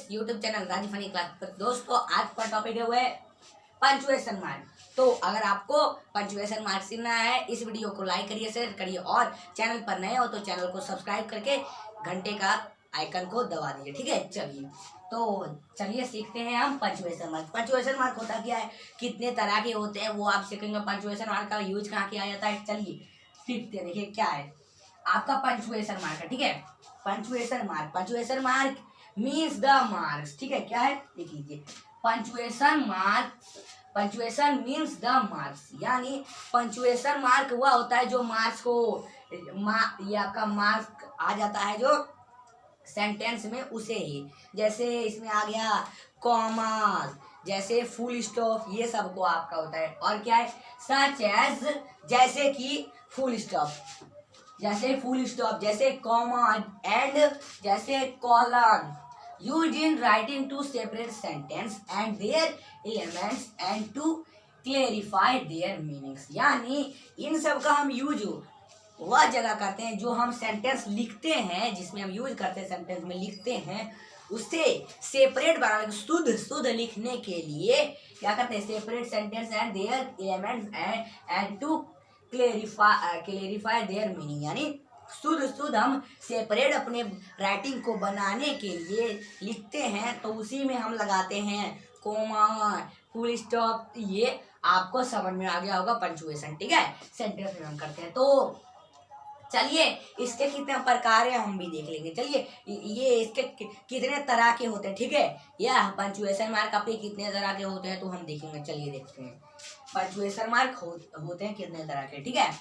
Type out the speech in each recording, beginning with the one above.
YouTube channel राजी funny class पर। दोस्तों आज का टॉपिक है वो है पंचुएशन मार्क। तो अगर आपको पंचुएशन मार्क सीखना है इस वीडियो को लाइक करिए, शेयर करिए और चैनल पर नए हो तो चैनल को सब्सक्राइब करके घंटे का आइकन को दबा दीजिए। ठीक है, चलिए सीखते हैं हम पंचुएशन मार्क। पंचुएशन मार्क होता क्या है, कितने तरह के होते हैं वो आप सीखेंगे। पंचुएशन मार्क का यूज कहाँ किया जाता है, चलिए सीखते हैं। देखिए क्या है आपका पंचुएशन मार्क है। ठीक है, punctuation mark means the marks. ठीक है, क्या है देख लीजिए, पंचुएशन मीन्स द मार्क्स, यानी पंचुएशन मार्क वह होता है जो मार्क्स को ये आपका मार्क आ जाता है जो सेंटेंस में उसे ही, जैसे इसमें आ गया कॉमा, जैसे फुल स्टॉप, ये सब को आपका होता है। और क्या है सच एज, जैसे कि फुल स्टॉप, जैसे कॉमा एंड जैसे colon, used in writing to separate sentence and their elements and to clarify their meanings. यानी इन सब का हम यूज वह जगह करते हैं जो हम सेंटेंस लिखते हैं, जिसमें हम यूज करते हैं सेंटेंस में लिखते हैं, उससे सेपरेट बनाने, शुद्ध लिखने के लिए क्या करते हैं, separate sentence and their elements and to clarify their meaning. यानी शुद्ध हम सेपरेट अपने राइटिंग को बनाने के लिए लिखते हैं, तो उसी में हम लगाते हैं कोमा, फुल स्टॉप। ये आपको समझ में आ गया होगा पंचुएशन। ठीक है, सेंटेंस में हम करते हैं। तो चलिए इसके कितने प्रकार है हम भी देख लेंगे। चलिए ये इसके कितने तरह के होते हैं। ठीक है, यह पंचुएशन मार्क आपके कितने तरह के होते हैं तो हम देखेंगे। चलिए देखते हैं पंचुएशन मार्क होते हैं कितने तरह के। ठीक है,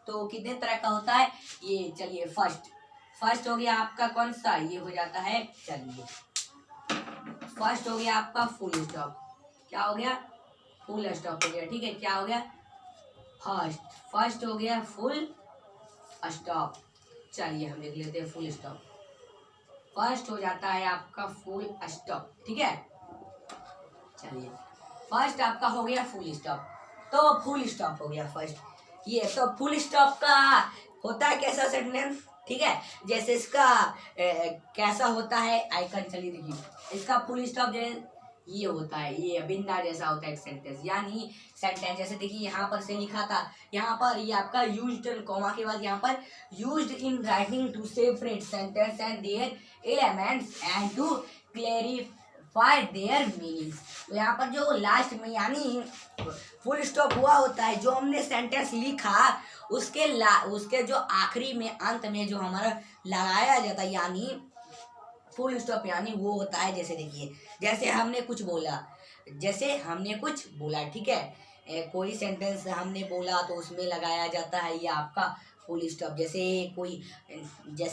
तो कितने तरह का होता है ये, चलिए फर्स्ट हो गया आपका कौन सा, ये हो जाता है, चलिए फर्स्ट हो गया आपका फुल स्टॉप। क्या हो गया, फुल स्टॉप हो गया। ठीक है, क्या हो गया, फर्स्ट हो गया फुल स्टॉप। चलिए हम देख लेते हैं फुल स्टॉप। फर्स्ट हो जाता है आपका फुल स्टॉप। ठीक है, चलिए फर्स्ट आपका हो गया फुल स्टॉप, तो फुल स्टॉप हो गया फर्स्ट। ये तो फुल स्टॉप का होता है कैसा सेंटेंस, ठीक है, जैसे इसका कैसा होता है आइकन, चलिए देखिए इसका फुल स्टॉप ये होता है, ये बिंदा जैसा होता है एक सेंटेंस। यानी सेंटेंस जैसे देखिए यहाँ पर से लिखा था, यहाँ पर ये आपका यूज्ड कॉमा के बाद यहाँ पर used in writing to separate sentence and their elements and to clarify their meanings. तो यहाँ पर जो लास्ट में यानी फुल स्टॉप हुआ होता है, जो हमने सेंटेंस लिखा उसके जो आखिरी में अंत में जो हमारा लगाया जाता है यानी फुल स्टॉप, यानी वो होता है जैसे देखिए जैसे हमने कुछ बोला। ठीक है, कोई सेंटेंस हमने बोला तो उसमें लगाया जाता है ये आपका फुल स्टॉप। जैसे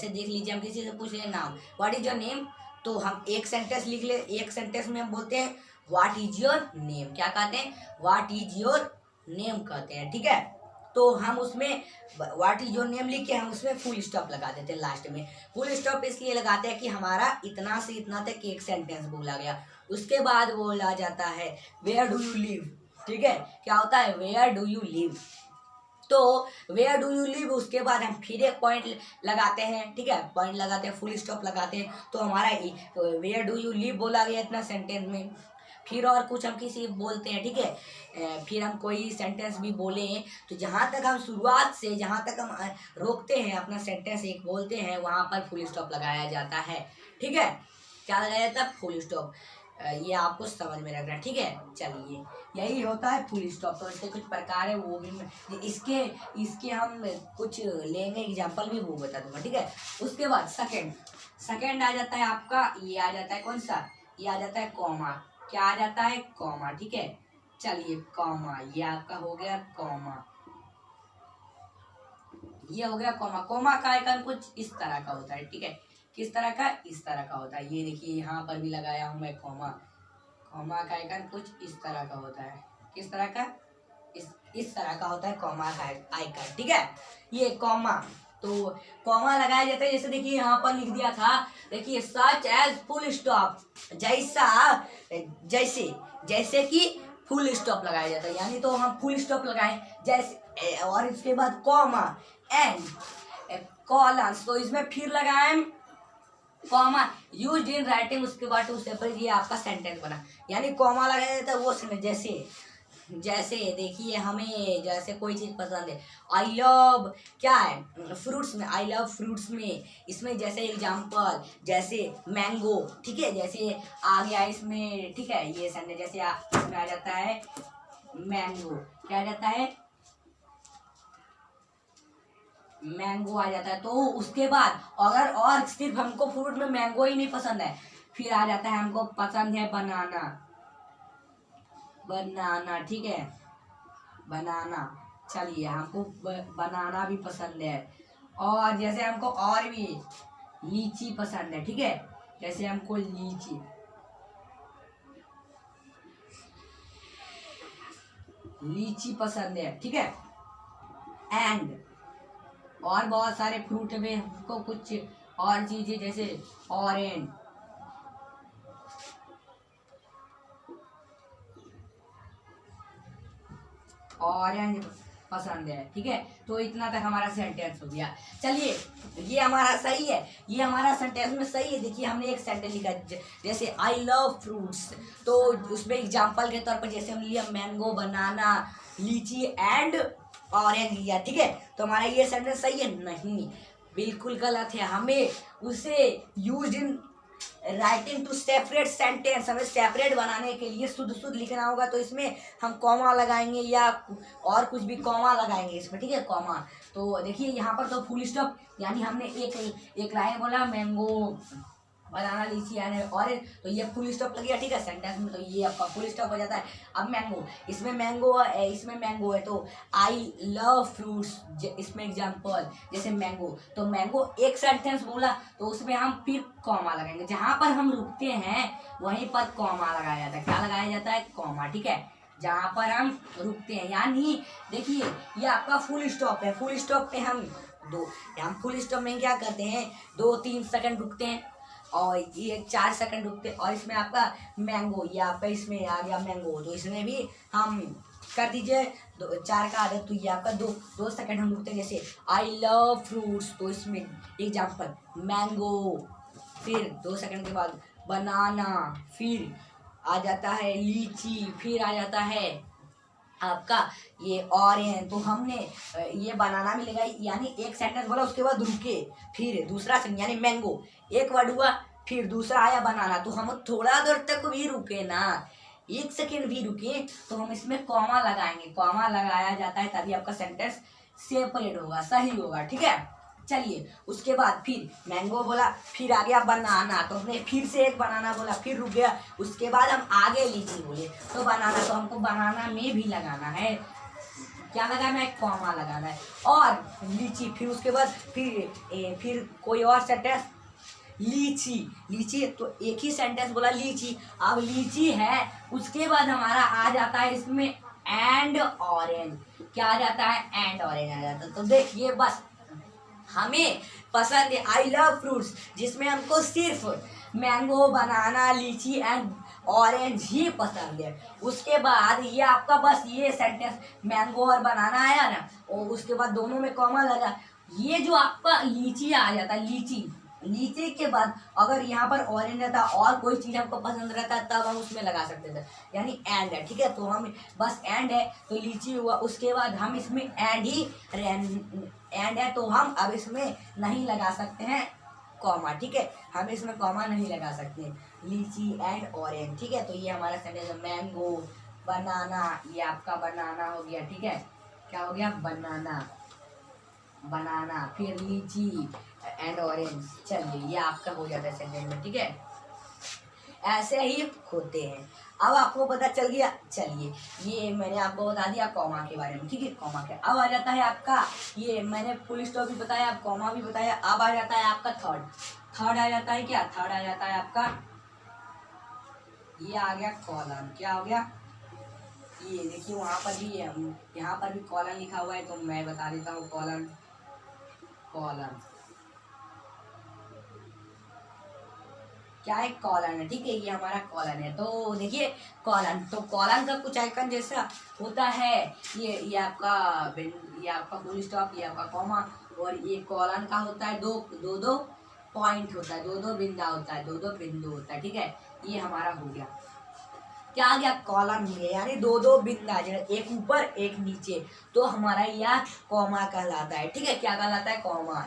देख लीजिए हम किसी से पूछ रहे नाम, व्हाट इज योर नेम, तो हम एक सेंटेंस लिख ले, एक सेंटेंस में हम बोलते हैं व्हाट इज योर नेम। क्या कहते हैं, व्हाट इज योर नेम कहते हैं। ठीक है, तो हम उसमें व्हाट इज योर नेम लिख के हम उसमें फुल स्टॉप लगा देते हैं लास्ट में। फुल स्टॉप इसलिए लगाते हैं कि हमारा इतना से इतना तक एक सेंटेंस बोला गया, उसके बाद बोला जाता है वेयर डू यू लिव। ठीक है, क्या होता है वेयर डू यू लिव, तो वेयर डू यू लिव उसके बाद हम फिर एक पॉइंट लगाते हैं। ठीक है, पॉइंट लगाते हैं, फुल स्टॉप लगाते हैं, तो हमारा वेयर डू यू लिव बोला गया इतना सेंटेंस में। फिर और कुछ हम किसी बोलते हैं, ठीक है, फिर हम कोई सेंटेंस भी बोले तो जहाँ तक हम शुरुआत से जहाँ तक हम रोकते हैं अपना सेंटेंस एक बोलते हैं वहाँ पर फुल स्टॉप लगाया जाता है। ठीक है, क्या लगाया जाता है, फुल स्टॉप। ये आपको समझ में रखना है। ठीक है, चलिए यही होता है फुल स्टॉप। तो इसके कुछ प्रकार है वो भी इसके हम कुछ लेंगे एग्जाम्पल भी वो बता दूंगा। ठीक है, उसके बाद सेकेंड आ जाता है आपका, ये आ जाता है कौन सा, ये आ जाता है कॉमा। क्या आ जाता है, कॉमा। ठीक है, चलिए कॉमा, ये आपका हो गया कॉमा, ये हो गया कॉमा। कॉमा का आइकन कुछ इस तरह का होता है। ठीक है, किस तरह का, इस तरह का होता है। ये देखिए यहाँ पर भी लगाया हूँ मैं कॉमा का आइकन कुछ इस तरह का होता है। किस तरह का, इस तरह का होता है कॉमा का आइकन। ठीक है, ये कॉमा, तो कॉमा लगाया जाता है। जैसे देखिए यहाँ पर लिख दिया था, देखिए सच एज फुल स्टॉप, जैसे कि फुल स्टॉप लगाया जाता है, यानी तो हम फुल स्टॉप लगाएं जैसे, और इसके बाद कॉमा एंड कॉलन, तो इसमें फिर लगाएं कॉमा यूज्ड इन राइटिंग, उसके बाद टू सेपरेट, ये आपका सेंटेंस बना। यानी कॉमा लगाया जाता है वो जैसे जैसे देखिए हमें जैसे कोई चीज़ पसंद है, आई लव क्या है फ्रूट्स में, आई लव फ्रूट्स में, इसमें जैसे एग्जांपल जैसे मैंगो, ठीक है, जैसे आ गया इसमें, ठीक है, ये सेंटेंस जैसे इसमें आ जाता है मैंगो, क्या आ जाता है मैंगो आ जाता है। तो उसके बाद अगर और सिर्फ हमको फ्रूट में मैंगो ही नहीं पसंद है, फिर आ जाता है हमको पसंद है बनाना, बनाना, ठीक है, बनाना, चलिए हमको बनाना भी पसंद है। और जैसे हमको और भी लीची पसंद है, ठीक है, जैसे हमको लीची लीची पसंद है, ठीक है। एंड और बहुत सारे फ्रूट में हमको कुछ और चीजें जैसे ऑरेंज, ऑरेंज पसंद है, ठीक है। तो इतना तक हमारा सेंटेंस हो गया। चलिए ये हमारा सही है, ये हमारा सेंटेंस में सही है। देखिए हमने एक सेंटेंस लिखा जैसे आई लव फ्रूट्स, तो उसमें एग्जांपल के तौर पर जैसे हम लिया मैंगो, बनाना, लीची एंड ऑरेंज लिया, ठीक है। तो हमारा ये सेंटेंस सही है? नहीं, बिल्कुल गलत है। हमें उसे use in writing to separate sentence, हमें सेपरेट बनाने के लिए शुद्ध शुद्ध लिखना होगा। तो इसमें हम कॉमा लगाएंगे या और कुछ भी कॉमा लगाएंगे इसमें, ठीक है, कॉमा। तो देखिए यहाँ पर तो फुल स्टॉप, यानी हमने एक लाइन बोला मैंगो, बनाना, लीची एंड ऑरेंज, तो ये फुल स्टॉप लग गया, ठीक है, सेंटेंस में। तो ये आपका फुल स्टॉप हो जाता है। अब मैंगो, इसमें मैंगो है, इसमें मैंगो है, तो आई लव फ्रूट्स, इसमें एग्जांपल जैसे मैंगो, तो मैंगो एक सेंटेंस बोला तो उसमें हम फिर कॉमा लगाएंगे। जहाँ पर हम रुकते हैं वहीं पर कॉमा लगाया जाता है। क्या लगाया जाता है? कॉमा, ठीक है, जहाँ पर हम रुकते हैं। यानी देखिए ये आपका फुल स्टॉप है। फुल स्टॉप पे हम फुल स्टॉप में क्या करते हैं, 2-3 सेकंड रुकते हैं और ये 4 सेकंड रुकते, और इसमें आपका मैंगो, ये आपका इसमें आ गया मैंगो, तो इसमें भी हम कर दीजिए 4 का आदत, तो ये आपका 2 सेकंड हम रुकते हैं। जैसे आई लव फ्रूट्स, तो इसमें एग्जांपल मैंगो, फिर 2 सेकंड के बाद बनाना, फिर आ जाता है लीची, फिर आ जाता है आपका ये ऑरेंज। तो हमने ये बनाना भी लगाई, यानी एक सेंटेंस बोला उसके बाद रुके, फिर दूसरा सेंटेंस यानी मैंगो एक वर्ड हुआ, फिर दूसरा आया बनाना, तो हम थोड़ा देर तक भी रुके ना, 1 सेकेंड भी रुके, तो हम इसमें कॉमा लगाएंगे। कॉमा लगाया जाता है तभी आपका सेंटेंस सेपरेट होगा, सही होगा, ठीक है। चलिए उसके बाद फिर मैंगो बोला, फिर आ गया बनाना, तो हमने फिर से एक बनाना बोला, फिर रुक गया, उसके बाद हम आगे लीची बोले, तो बनाना, तो हमको बनाना में भी लगाना है, क्या लगाना है? कॉमा लगाना है। और लीची, फिर उसके बाद फिर कोई और सेंटेंस, लीची, लीची, तो एक ही सेंटेंस बोला लीची, अब लीची है, उसके बाद हमारा आ जाता है इसमें एंड ऑरेंज। क्या आ जाता है? एंड ऑरेंज आ जाता है। तो देखिए बस हमें पसंद है आई लव फ्रूट्स, जिसमें हमको सिर्फ मैंगो, बनाना, लीची एंड ऑरेंज ही पसंद है। उसके बाद ये आपका बस ये सेंटेंस मैंगो और बनाना आया ना, और उसके बाद दोनों में कॉमा लगा, ये जो आपका लीची आ जाता है, लीची, लीची के बाद अगर यहाँ पर ऑरेंज रहता और कोई चीज़ हमको पसंद रहता तब हम उसमें लगा सकते थे, यानी एंड है, ठीक है। तो हम बस एंड है तो लीची हुआ, उसके बाद हम इसमें एंड है, तो हम अब इसमें नहीं लगा सकते हैं कॉमा, ठीक है, हम इसमें कॉमा नहीं लगा सकते, लीची एंड ऑरेंज, ठीक है। तो ये हमारा सेंटेंस मैंगो, बनाना, ये आपका बनाना हो गया, ठीक है, क्या हो गया? बनाना, बनाना, फिर लीची एंड ऑरेंज। चलिए ये आपका हो जाता है सेंटेंस में, ठीक है, ऐसे ही होते हैं। अब आपको पता चल गया। चलिए ये मैंने आपको बता दिया कॉमा के बारे में, ठीक है, कॉमा के। अब आ जाता है आपका, ये मैंने फुल स्टॉप भी बताया, कॉमा भी बताया, अब आ जाता है आपका थर्ड आ जाता है क्या? थर्ड आ जाता है आपका, ये आ गया कॉलन। क्या हो गया? ये देखिए वहाँ पर भी है, यहाँ पर भी कॉलन लिखा हुआ है, तो मैं बता देता हूँ कॉलन, कॉलन क्या है? कॉलन है, ठीक है, ये हमारा कॉलन है। तो देखिए कॉलन, तो कॉलन का कुछ आइकन जैसा होता है, ये आपका फुल स्टॉप, ये आपका कॉमा, और ये कॉलन का होता है दो दो दो पॉइंट होता है, दो दो बिंदा होता है, दो दो बिंदु होता है, ठीक है। ये हमारा हो गया, क्या आ गया, कॉलम हो गया, यानी दो दो बिंदा, एक ऊपर एक नीचे, तो हमारा यह कॉमा कहलाता है, ठीक है। क्या कहलाता है, कॉमा।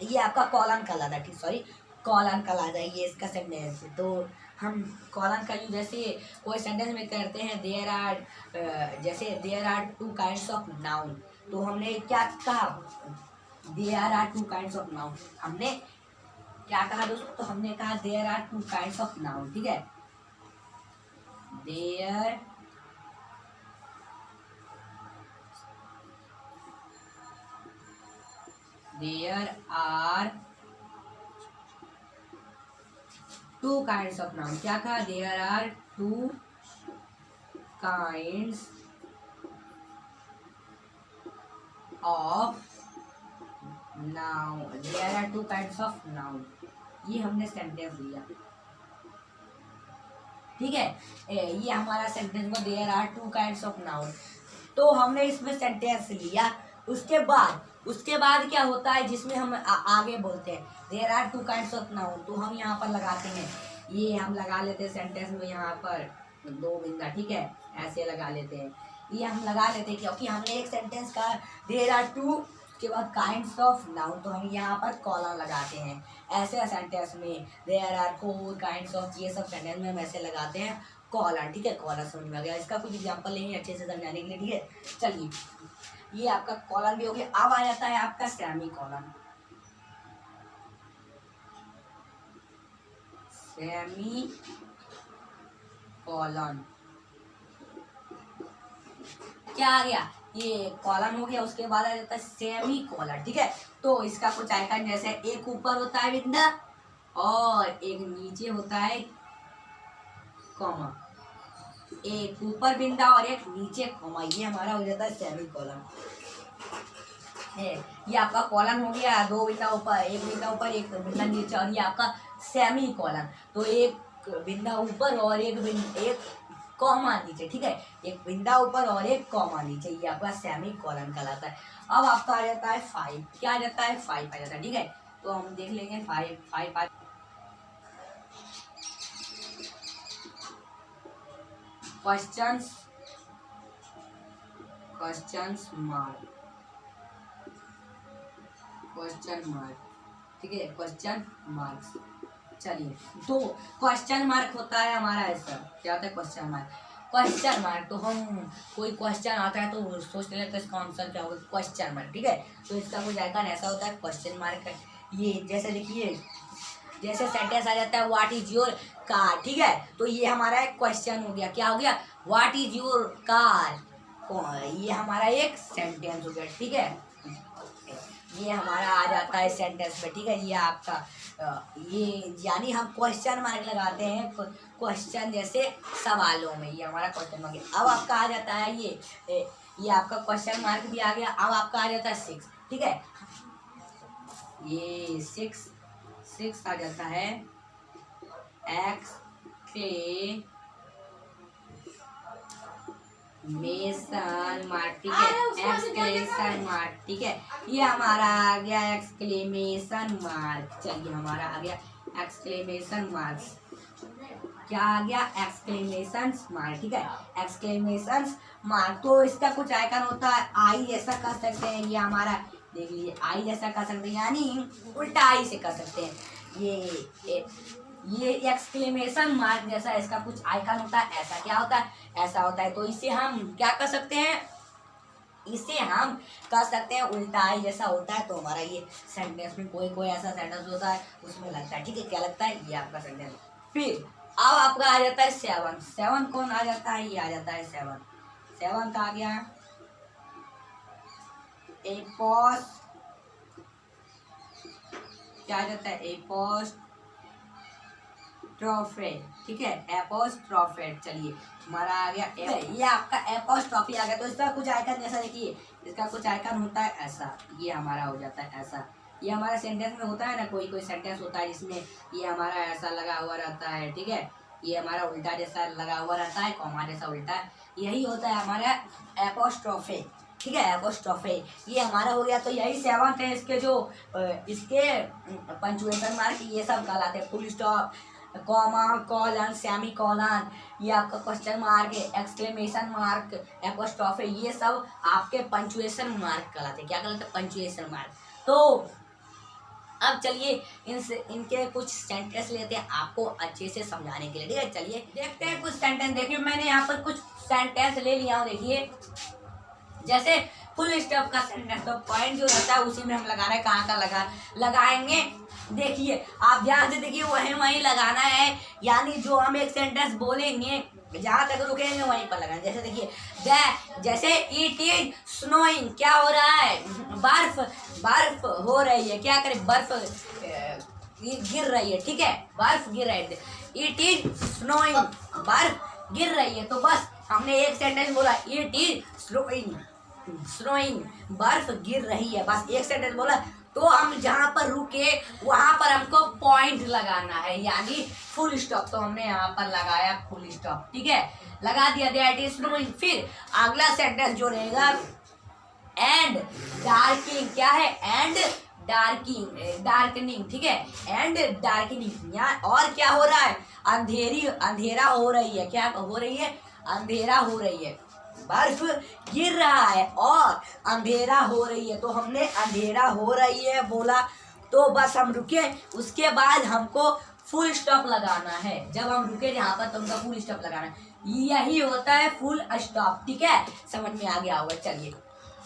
ये आपका कॉलम कहलाता है, ठीक, सॉरी, कॉलम कहलाता है, ये इसका सेंटेंस है। तो हम कॉलम का यूज जैसे कोई सेंटेंस में करते हैं, देयर आर, जैसे there are two kinds of noun, तो हमने क्या कहा, there are two kinds of noun, हमने क्या कहा दोस्तों, तो हमने कहा there are two kinds of noun, ठीक है। There are two kinds of noun, क्या कहा, there are two kinds of noun, there are two kinds of noun, ये हमने सेंटेंस दिया, ठीक है। ये हमारा सेंटेंस में there are two kinds of noun, तो हमने इसमें सेंटेंस लिया। उसके बाद क्या होता है, जिसमें हम आगे बोलते हैं there are two kinds of noun, तो हम यहाँ पर लगाते हैं, ये हम लगा लेते हैं सेंटेंस में, यहाँ पर दो बिंदा, ठीक है, ऐसे लगा लेते हैं, ये हम लगा लेते हैं क्योंकि हमने एक सेंटेंस का देयर आर टू, उसके बाद काइंड्स ऑफ नाउन, तो हम यहाँ पर कॉलम लगाते हैं। ऐसे सेंटेंस में there are four kinds of, ये सब सेंटेंस में हम ऐसे लगाते हैं कॉलम, ठीक है। कॉलम समझ में आ गया, इसका कुछ एग्जांपल लेंगे अच्छे से समझाने के लिए, ठीक है। चलिए, ये आपका कॉलम भी हो गया। अब आ जाता है आपका सेमी कॉलम। सेमी कॉलम क्या आ गया, ये कॉलम हो गया, उसके बाद आ जाता है सेमी कॉलम, ठीक है। तो इसका कुछ आइकन जैसे एक ऊपर होता है बिंदा और एक नीचे होता है कॉमा, एक ऊपर बिंदा और एक नीचे कॉमा, ये हमारा हो जाता है सेमी कॉलम है। ये आपका कॉलम हो गया, दो बिंदा ऊपर, एक बिंदा ऊपर, एक बिंदा नीचे, और ये आपका सेमी कॉलम, तो एक बिंदा ऊपर और एक कॉमा नीचे, ठीक है। एक बिंदा ऊपर और एक कॉमा नीचे, ये आपका सेमी कॉलम कहलाता है। अब आपका आ जाता है 5, क्या आ जाता है, 5 आ जाता है, ठीक है। तो हम देख लेंगे 5 क्वेश्चन मार्क, ठीक है, क्वेश्चन मार्क्स। चलिए, तो क्वेश्चन मार्क होता है हमारा ऐसा, क्या होता है, क्वेश्चन मार्क, तो हम कोई क्वेश्चन आता है तो सोचते हैं इसका आंसर क्या होगा, क्वेश्चन मार्क, ठीक है। तो इसका कुछ आइकन ऐसा होता है, क्वेश्चन मार्क है। ये जैसे देखिए, जैसे सेंटेंस आ जाता है व्हाट इज योर कार, ठीक है, तो ये हमारा एक क्वेश्चन हो गया, क्या हो गया, व्हाट इज योर कार, ये हमारा एक सेंटेंस हो गया, ठीक है। ये हमारा आ जाता है सेंटेंस में, ठीक है। ये आपका ये यानी हम क्वेश्चन मार्क लगाते हैं क्वेश्चन जैसे सवालों में, ये हमारा क्वेश्चन मार्क। अब आपका आ जाता है ये आपका क्वेश्चन मार्क भी आ गया। अब आपका आ जाता है 6, ठीक है, ये 6 आ जाता है एक्सक्लेमेशन मार्क, ठीक है, एक्सक्लेमेशन मार्क, ठीक है। ये हमारा आ गया एक्सक्लेमेशन मार्क। चलिए, हमारा आ गया एक्सक्लेमेशन मार्क्स, क्या आ गया, एक्सक्लेमेशन मार्क, ठीक है, एक्सक्लेमेशन मार्क। तो इसका कुछ आइकन होता है, आई जैसा कर सकते हैं, ये हमारा देख लीजिए, आई जैसा कर सकते हैं, यानी उल्टा आई से कर सकते हैं। ये एक्सक्लेमेशन मार्क जैसा इसका कुछ आइकन होता है, ऐसा क्या होता है, ऐसा होता है। तो इसे हम क्या कर सकते हैं, इसे हम कर सकते हैं उल्टा आई जैसा होता है। तो हमारा ये सेंटेंस में कोई ऐसा सेंटेंस होता है उसमें लगता है, ठीक है, क्या लगता है, ये आपका सेंटेंस। फिर अब आपका आ जाता है 7 कौन आ जाता है, ये आ जाता है 7 का आ गया एपोस, क्या आ जाता है, एपोस्ट्रोफे, ठीक है, एपोस्ट्रोफे। चलिए, हमारा आ गया ये आपका एपोस्ट्रोफी आ गया। तो इसका कुछ आइकन जैसा देखिए, इसका कुछ आइकन होता है ऐसा, ये हमारा हो जाता है ऐसा। ये हमारा सेंटेंस में होता है ना, कोई सेंटेंस होता है जिसमें ये हमारा ऐसा लगा हुआ रहता है, ठीक है, ये हमारा उल्टा जैसा लगा हुआ रहता है, कॉमा जैसा उल्टा, यही होता है हमारा एपोस्ट्रोफे, ठीक है, एपोस्ट्रोफे, ये हमारा हो गया। तो यही 7 है इसके जो इसके पंचुएशन मार्क ये सब कहलाते हैं, full stop, comma, colon, semi colon, ये आपका क्वेश्चन मार्क, एक्सक्लेमेशन मार्क, एपोस्ट्रोफे, ये सब आपके पंचुएशन मार्क कहलाते हैं। क्या कहलाते हैं? Punctuation mark. तो अब चलिए इनके कुछ सेंटेंस लेते हैं आपको अच्छे से समझाने के लिए, ठीक है। चलिए देखते हैं कुछ सेंटेंस। देखिए मैंने यहाँ पर कुछ सेंटेंस ले लिया हूँ। देखिए जैसे फुल स्टॉप का सेंटेंस, तो पॉइंट जो रहता है उसी में हम लगा रहे हैं। कहाँ का लगाएंगे, देखिए आप ध्यान से देखिए, वहीं लगाना है। यानी जो हम एक सेंटेंस बोलेंगे जहाँ तक रुकेंगे वहीं पर लगाएंगे। जैसे देखिए जैसे इट इज स्नोइंग, क्या हो रहा है? बर्फ हो रही है। क्या करें? बर्फ गिर रही है, ठीक है, बर्फ गिर रही है। इट इज स्नोइंग, बर्फ गिर रही है। तो बस हमने एक सेंटेंस बोला, इट इज स्नोइंग, बर्फ गिर रही है, बस एक सेंटेंस बोला। तो हम जहाँ पर रुके वहां पर हमको पॉइंट लगाना है, यानी फुल स्टॉप। तो हमने यहाँ पर लगाया फुल स्टॉप, ठीक है, लगा दिया दैट इज स्नोइंग। फिर अगला सेंटेंस जो रहेगा एंड डार्किंग, क्या है? एंड डार्कनिंग, ठीक है, एंड डार्कनिंग। यहाँ और क्या हो रहा है? अंधेरा हो रही है। क्या हो रही है? अंधेरा हो रही है। बर्फ गिर रहा है और अंधेरा हो रही है। तो हमने अंधेरा हो रही है बोला, तो बस हम रुके, उसके बाद हमको फुल स्टॉप लगाना है। जब हम रुके यहाँ पर तो हमको फुल स्टॉप लगाना है, यही होता है फुल स्टॉप, ठीक है, समझ में आ गया होगा। चलिए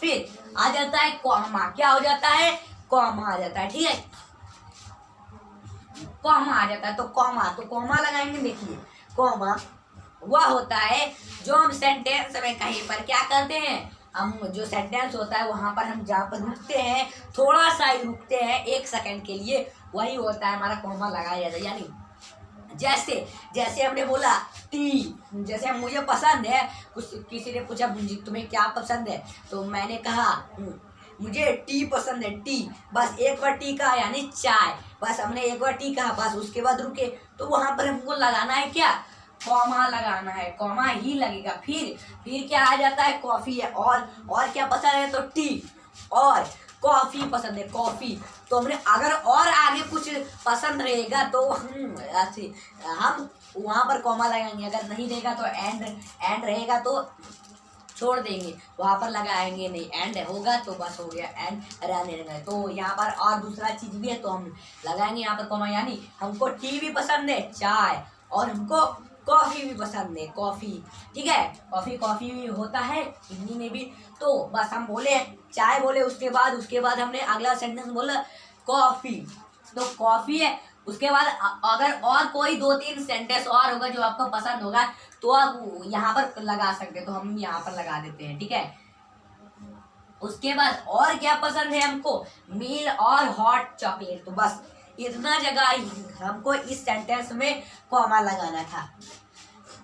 फिर आ जाता है कॉमा। क्या हो जाता है? कॉमा आ जाता है, ठीक है, कॉमा आ जाता है। तो कॉमा लगाएंगे। देखिए कॉमा वह होता है जो हम सेंटेंस में कहीं पर क्या करते हैं, हम जो सेंटेंस होता है वहां पर हम जहाँ पर रुकते हैं, थोड़ा सा ही रुकते हैं 1 सेकंड के लिए, वही होता है हमारा कॉमा लगाया जाता है। यानी जैसे हमने बोला टी, जैसे मुझे पसंद है, कुछ किसी ने पूछा तुम्हें क्या पसंद है, तो मैंने कहा मुझे टी पसंद है, टी, बस एक बार टी कहा यानी चाय, बस हमने एक बार टी कहा, बस उसके बाद रुके। तो वहां पर हमको लगाना है क्या? कॉमा लगाना है, कॉमा ही लगेगा। फिर क्या आ जाता है? कॉफी है। और क्या पसंद है? तो टी, और कॉफी पसंद है, कॉफी। तो हमने अगर और आगे कुछ पसंद रहेगा तो हम वहां पर कॉमा लगाएंगे, अगर नहीं रहेगा तो एंड रहेगा तो छोड़ देंगे, वहां पर लगाएंगे नहीं। एंड होगा तो बस हो गया, एंड रहने देंगे। तो यहाँ पर और दूसरा चीज भी है तो हम लगाएंगे यहाँ पर कॉमा। यानी हमको टी भी पसंद है, चाय, और हमको कॉफी भी पसंद है, कॉफी, ठीक है, कॉफी भी होता है हिंदी में भी। तो बस हम बोले चाय बोले, उसके बाद हमने अगला सेंटेंस बोला कॉफी, तो कॉफी है। उसके बाद अगर और कोई 2-3 सेंटेंस और होगा जो आपको पसंद होगा तो आप यहाँ पर लगा सकते हैं, तो हम यहाँ पर लगा देते हैं, ठीक है। उसके बाद और क्या पसंद है हमको? मील और हॉट चॉकलेट। तो बस इतना जगह हमको इस सेंटेंस में कॉमा लगाना था,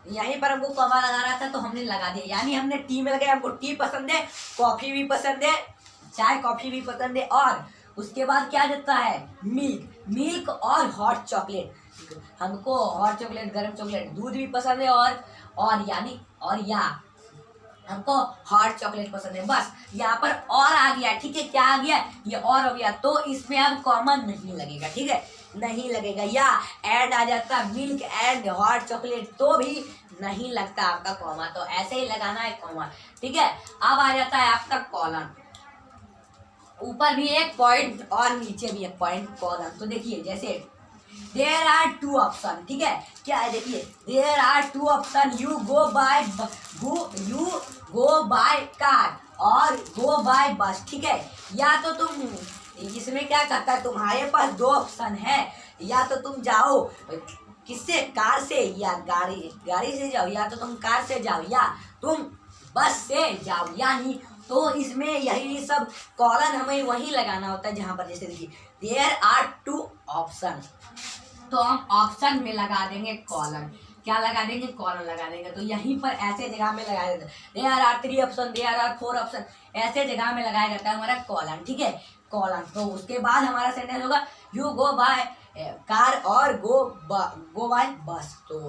यहीं पर हमको कॉमा लगाना था, तो हमने लगा दिया। यानी हमने टी में लगाया, हमको टी पसंद है, कॉफी भी पसंद है, चाय कॉफी भी पसंद है, और उसके बाद क्या देता है? मिल्क और हॉट चॉकलेट। हमको हॉट चॉकलेट, गर्म चॉकलेट, दूध भी पसंद है, और हमको हॉट चॉकलेट पसंद है। बस यहाँ पर और आ गया, ठीक है, क्या आ गया? ये और हो गया, तो इसमें अब कॉमन नहीं लगेगा, ठीक है, नहीं लगेगा। या एंड आ जाता मिल्क एंड हॉट चॉकलेट, तो भी नहीं लगता आपका कॉमा। तो ऐसे ही लगाना है कॉमा, ठीक है। अब आ जाता है आपका कॉलन, ऊपर भी एक पॉइंट और नीचे भी एक पॉइंट, कॉलन। तो देखिए जैसे देयर आर 2 ऑप्शन, ठीक है, क्या है? देखिए there are 2 option, you go by car और गो बाय बस, ठीक है। या तो तुम, इसमें क्या कहता है, तुम्हारे पास 2 ऑप्शन है, या तो तुम जाओ किससे? कार से, या गाड़ी से जाओ, या तो तुम कार से जाओ, या तुम बस से जाओ। यानी तो इसमें यही सब कॉलन हमें वही लगाना होता है जहां पर, जैसे देखिए देयर आर 2 ऑप्शन, तो हम ऑप्शन में लगा देंगे कॉलन। क्या लगा देंगे? कॉलन लगा देंगे। तो यहीं पर ऐसे जगह में लगाया जाता है। There are 3 option, there are 4 option, ऐसे जगह में लगाया जाता है हमारा कॉलन, ठीक है, कॉलन। तो उसके बाद हमारा सेंटेंस होगा यू गो बाय कार और गो बाय बस। तो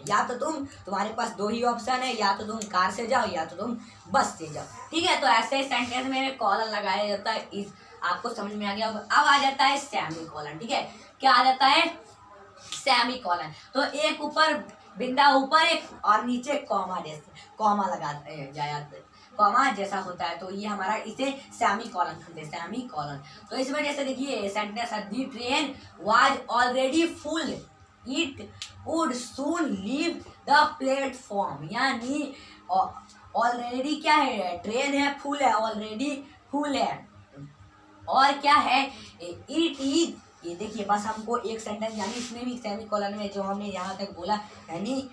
या तो तुम्हारे पास दो ही ऑप्शन है, या तो तुम कार से जाओ या तो तुम बस से जाओ। ठीक है, तो ऐसे सेंटेंस में कॉलन लगाया जाता है। इस आपको समझ में आ गया। अब आ जाता है सेमी कॉलन। ठीक है, क्या आ जाता है? Semi colon. तो एक ऊपर बिंदा ऊपर एक और नीचे कॉमा, जैसे कॉमा लगाते जाया कॉमा जैसा होता है, तो ये हमारा इसे सेमी कॉलन कहते हैं, सेमी कॉलन। तो इसमें जैसे देखिए सेंटेंस है, the train was already full, it would soon leave the platform. यानी ऑलरेडी क्या है? ट्रेन है, फुल है, ऑलरेडी फुल है। और क्या है? इट इज, ये देखिए बस हमको एक सेंटेंस, यानी इसमें भी सेमी कॉलन में जो हमने यहाँ तक बोला, यानी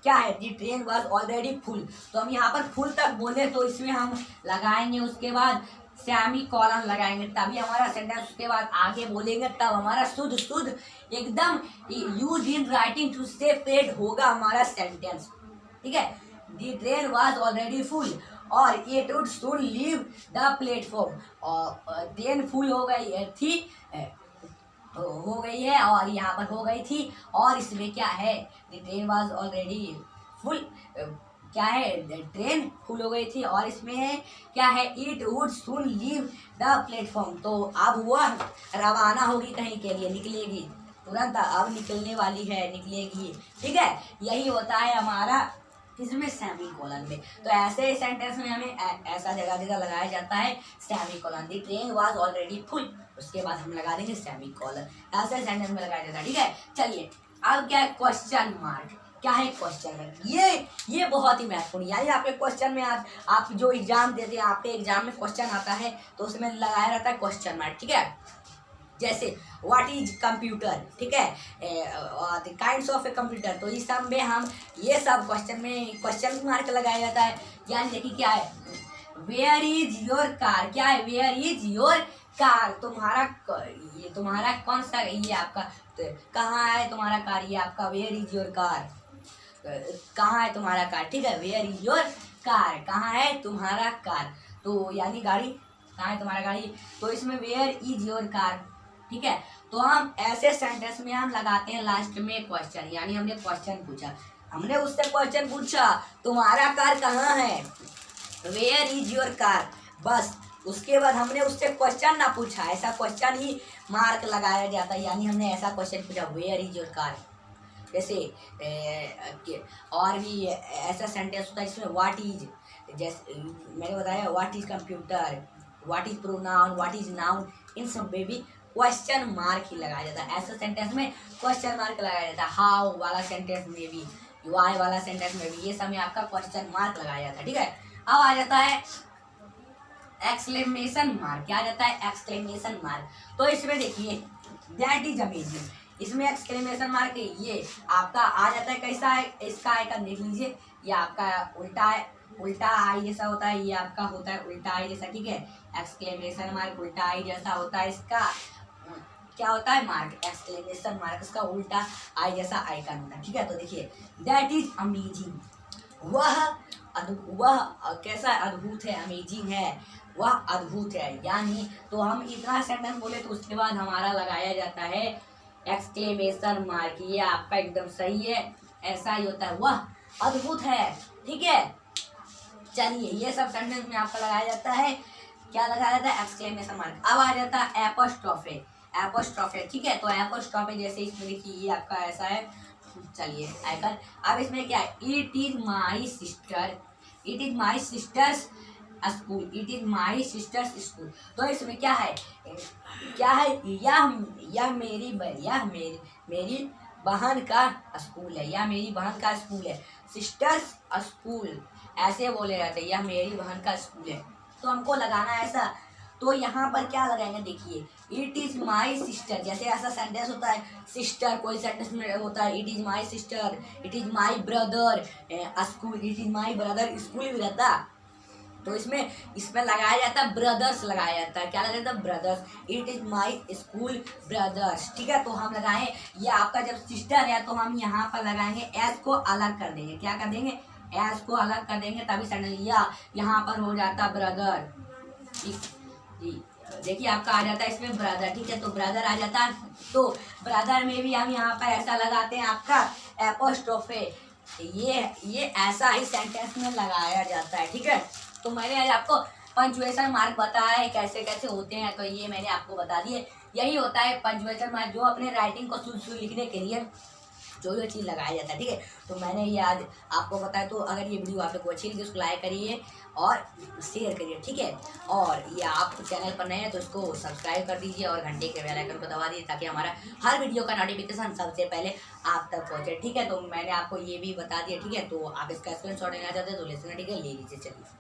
क्या है? The train was already full. तो हम यहाँ पर फुल तक बोले तो इसमें हम लगाएंगे, उसके बाद सेमी कॉलन लगाएंगे, तभी हमारा सेंटेंस, उसके बाद आगे बोलेंगे तब हमारा शुद्ध शुद्ध एकदम use in writing to separate होगा हमारा सेंटेंस। ठीक है, the train was already full और it would soon leave the platform. और ट्रेन फुल हो गई थी, हो गई है, और यहाँ पर हो गई थी, और इसमें क्या है? The train was already full, क्या है? ट्रेन फुल हो गई थी, और इसमें क्या है? It would soon leave the platform. तो अब वह रवाना होगी कहीं के लिए, निकलेगी तुरंत, अब निकलने वाली है, निकलेगी। ठीक है, यही होता है हमारा इसमें सेमी कॉलन में। तो ऐसे सेंटेंस में हमें ऐसा जगह जगह लगाया जाता है semi colon. The train was already full, उसके बाद हम लगा देंगे सेमी कॉलन, ऐसे सेंटेंस में लगाया जाता है। ठीक है, चलिए अब क्या है? Question mark. क्या है क्वेश्चन मार्क? ये बहुत ही महत्वपूर्ण, यानी आपके क्वेश्चन में आप जो एग्जाम देते हैं, आपके एग्जाम में क्वेश्चन आता है तो उसमें लगाया रहता है क्वेश्चन मार्क। ठीक है, जैसे व्हाट इज कंप्यूटर, ठीक है, काइंड्स ऑफ ए कंप्यूटर, तो इस सब में हम ये सब क्वेश्चन में क्वेश्चन मार्क लगाया जाता है। यानी देखिए क्या है? वेयर इज योर कार, क्या है? वेयर इज योर कार, ये तुम्हारा कौन सा, ये आपका कहाँ है तुम्हारा कार, ये आपका वेयर इज योर कार, कहाँ है तुम्हारा कार। ठीक है, वेयर इज योर कार, कहाँ है तुम्हारा कार, तो यानी गाड़ी, कहाँ है तुम्हारा गाड़ी, तो इसमें वेयर इज योर कार। ठीक है, तो हम ऐसे सेंटेंस में हम लगाते हैं लास्ट में क्वेश्चन, यानी हमने क्वेश्चन पूछा, हमने उससे क्वेश्चन पूछा तुम्हारा कार कहाँ है, वेयर इज योर कार, बस उसके बाद हमने उससे क्वेश्चन ना पूछा, ऐसा क्वेश्चन ही मार्क लगाया जाता है। यानी हमने ऐसा क्वेश्चन पूछा वेयर इज योर कार। जैसे और भी ऐसा सेंटेंस होता है इसमें व्हाट इज, जैसे मैंने बताया what is computer, what is pronoun, what is noun, इन सब में भी क्वेश्चन मार्क ही लगाया जाता है। ऐसे सेंटेंस में क्वेश्चन मार्क लगाया जाता है। हाउ वाला सेंटेंस में भी, वाई वाला सेंटेंस में भी, ये सब में आपका क्वेश्चन मार्क लगाया जाता है। ठीक है, अब आ जाता है एक्सक्लेमेशन मार्क। क्या आ जाता है? Exclamation mark. तो इसमें देखिए दैट इज अमेजिंग, इसमें एक्सक्लेमेशन मार्क ये आपका आ जाता है। कैसा है इसका आइकन देख लीजिए, ये आपका उल्टा आई जैसा होता है, ये आपका होता है उल्टा आई जैसा। ठीक है, एक्सक्लेमेशन मार्क उल्टा आई जैसा होता है, इसका क्या होता है? मार्क, एक्सक्लेमेशन मार्क, इसका उल्टा आई जैसा आइकन होता है। ठीक है, तो देखिए दैट इज अमेजिंग, वह कैसा अद्भुत है, अमेजिंग है, वह अद्भुत है। यानी तो हम इतना सेंटेंस बोले तो उसके बाद हमारा लगाया जाता है एक्सक्लेमेशन मार्क। ये आपका एकदम सही है, ऐसा ही होता है, वह अद्भुत है। ठीक है, चलिए ये सब सेंटेंस में आपका लगाया जाता है, क्या लगाया जाता है? Exclamation mark. अब आ जाता है एपोस्ट्रोफे, एपोस्ट्रोफे। ठीक है, तो एपोस्ट्रोफे जैसे इसमें देखिए ये आपका ऐसा है, चलिए आइकन। अब इसमें क्या है? It is my sister, it is my sisters school, it is my sisters school. तो इसमें क्या है? क्या है? यह मेरी बहन का स्कूल है, यह मेरी बहन का स्कूल है। सिस्टर्स स्कूल ऐसे बोले जाते हैं, यह मेरी बहन का स्कूल है। तो हमको लगाना है ऐसा, तो यहाँ पर क्या लगाएंगे? देखिए इट इज माई सिस्टर, जैसे ऐसा सेंटेंस होता है सिस्टर, कोई सेंटेंस में होता है it is my sister, it is my brother school, it is my brother school भी रहता, तो इसमें लगाया जाता है ब्रदर्स, लगाया जाता है। क्या लगाया जाता है? Brothers, it is my school brothers. ठीक है, तो हम लगाएं, ये आपका जब सिस्टर है तो हम यहाँ पर लगाएंगे एस को अलग कर देंगे। क्या कर देंगे? एस को अलग कर देंगे, तभी सेंटेंस यहाँ पर हो जाता ब्रदर। जी देखिए आपका आ जाता है इसमें ब्रदर। ठीक है, तो ब्रदर आ जाता है, तो ब्रदर में भी हम यहाँ पर ऐसा लगाते हैं आपका एपोस्ट्रोफे ये ऐसा ही सेंटेंस में लगाया जाता है, ठीक है। तो मैंने आज आपको पंचुएशन मार्क बताया है कैसे कैसे होते हैं, तो ये मैंने आपको बता दिए। यही होता है पंचुएशन मार्क, जो अपने राइटिंग को शुद्ध लिखने के लिए जो चीज़ लगाया जाता है, ठीक है। तो मैंने ये आज आपको बताया। तो अगर ये वीडियो आप लोग को अच्छी लगी उसको लाइक करिए और शेयर करिए, ठीक है। और ये आप चैनल पर नए हैं तो इसको सब्सक्राइब कर दीजिए और घंटे के बेल आइकन को दबा दीजिए, ताकि हमारा हर वीडियो का नोटिफिकेशन सबसे पहले आप तक पहुँचे, ठीक है। तो मैंने आपको ये भी बता दिया, ठीक है। तो आप इसका स्क्रीनशॉट लेना चाहते हैं तो ले सकते हैं, ठीक है, ले लीजिए, चलिए।